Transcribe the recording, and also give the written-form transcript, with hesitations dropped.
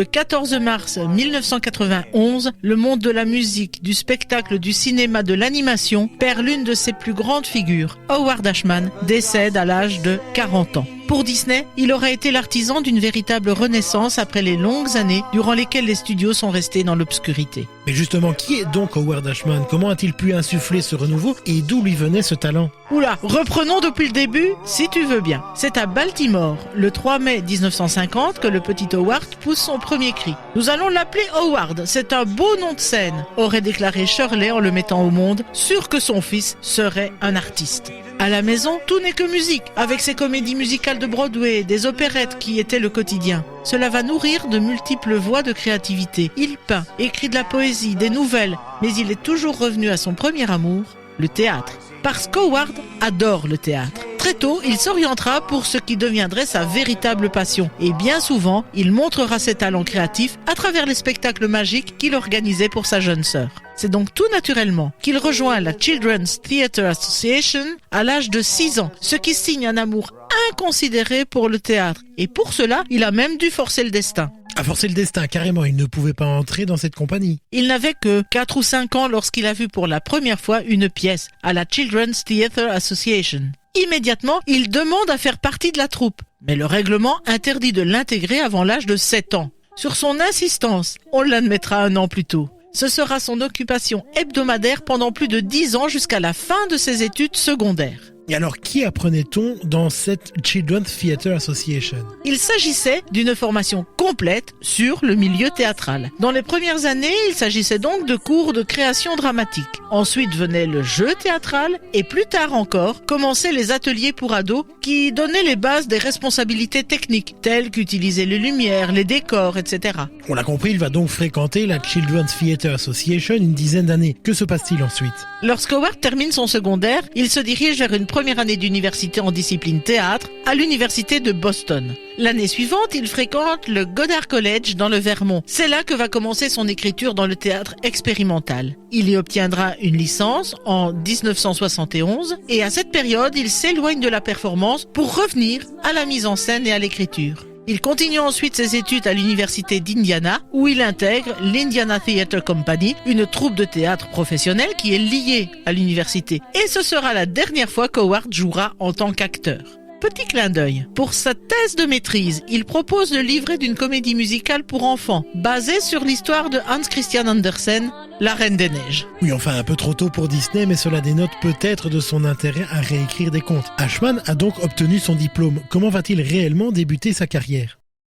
Le 14 mars 1991, le monde de la musique, du spectacle, du cinéma, de l'animation perd l'une de ses plus grandes figures. Howard Ashman décède à l'âge de 40 ans. Pour Disney, il aurait été l'artisan d'une véritable renaissance après les longues années durant lesquelles les studios sont restés dans l'obscurité. Mais justement, qui est donc Howard Ashman? Comment a-t-il pu insuffler ce renouveau et d'où lui venait ce talent? Oula, reprenons depuis le début, si tu veux bien. C'est à Baltimore, le 3 mai 1950, que le petit Howard pousse son premier cri. « Nous allons l'appeler Howard, c'est un beau nom de scène », aurait déclaré Shirley en le mettant au monde, sûr que son fils serait un artiste. À la maison, tout n'est que musique, avec ses comédies musicales de Broadway, des opérettes qui étaient le quotidien. Cela va nourrir de multiples voies de créativité. Il peint, écrit de la poésie, des nouvelles, mais il est toujours revenu à son premier amour, le théâtre. Parce qu'Howard adore le théâtre. Très tôt, il s'orientera pour ce qui deviendrait sa véritable passion. Et bien souvent, il montrera ses talents créatifs à travers les spectacles magiques qu'il organisait pour sa jeune sœur. C'est donc tout naturellement qu'il rejoint la Children's Theatre Association à l'âge de 6 ans, ce qui signe un amour inconsidéré pour le théâtre. Et pour cela, il a même dû forcer le destin. À forcer le destin, carrément, il ne pouvait pas entrer dans cette compagnie. Il n'avait que 4 ou 5 ans lorsqu'il a vu pour la première fois une pièce à la Children's Theatre Association. Immédiatement, il demande à faire partie de la troupe, mais le règlement interdit de l'intégrer avant l'âge de 7 ans. Sur son insistance, on l'admettra 1 an plus tôt. Ce sera son occupation hebdomadaire pendant plus de 10 ans jusqu'à la fin de ses études secondaires. Et alors, qui apprenait-on dans cette Children's Theatre Association? Il s'agissait d'une formation complète sur le milieu théâtral. Dans les premières années, il s'agissait donc de cours de création dramatique. Ensuite venait le jeu théâtral et plus tard encore, commençaient les ateliers pour ados qui donnaient les bases des responsabilités techniques, telles qu'utiliser les lumières, les décors, etc. On l'a compris, il va donc fréquenter la Children's Theatre Association une dizaine d'années. Que se passe-t-il ensuite? Lorsque Howard termine son secondaire, il se dirige vers une première année d'université en discipline théâtre à l'université de Boston. L'année suivante, il fréquente le Goddard College dans le Vermont. C'est là que va commencer son écriture dans le théâtre expérimental. Il y obtiendra une licence en 1971 et à cette période, il s'éloigne de la performance pour revenir à la mise en scène et à l'écriture. Il continue ensuite ses études à l'université d'Indiana, où il intègre l'Indiana Theatre Company, une troupe de théâtre professionnelle qui est liée à l'université. Et ce sera la dernière fois qu'Howard jouera en tant qu'acteur. Petit clin d'œil. Pour sa thèse de maîtrise, il propose le livret d'une comédie musicale pour enfants, basée sur l'histoire de Hans Christian Andersen, La Reine des Neiges. Oui, enfin un peu trop tôt pour Disney, mais cela dénote peut-être de son intérêt à réécrire des contes. Ashman a donc obtenu son diplôme. Comment va-t-il réellement débuter sa carrière?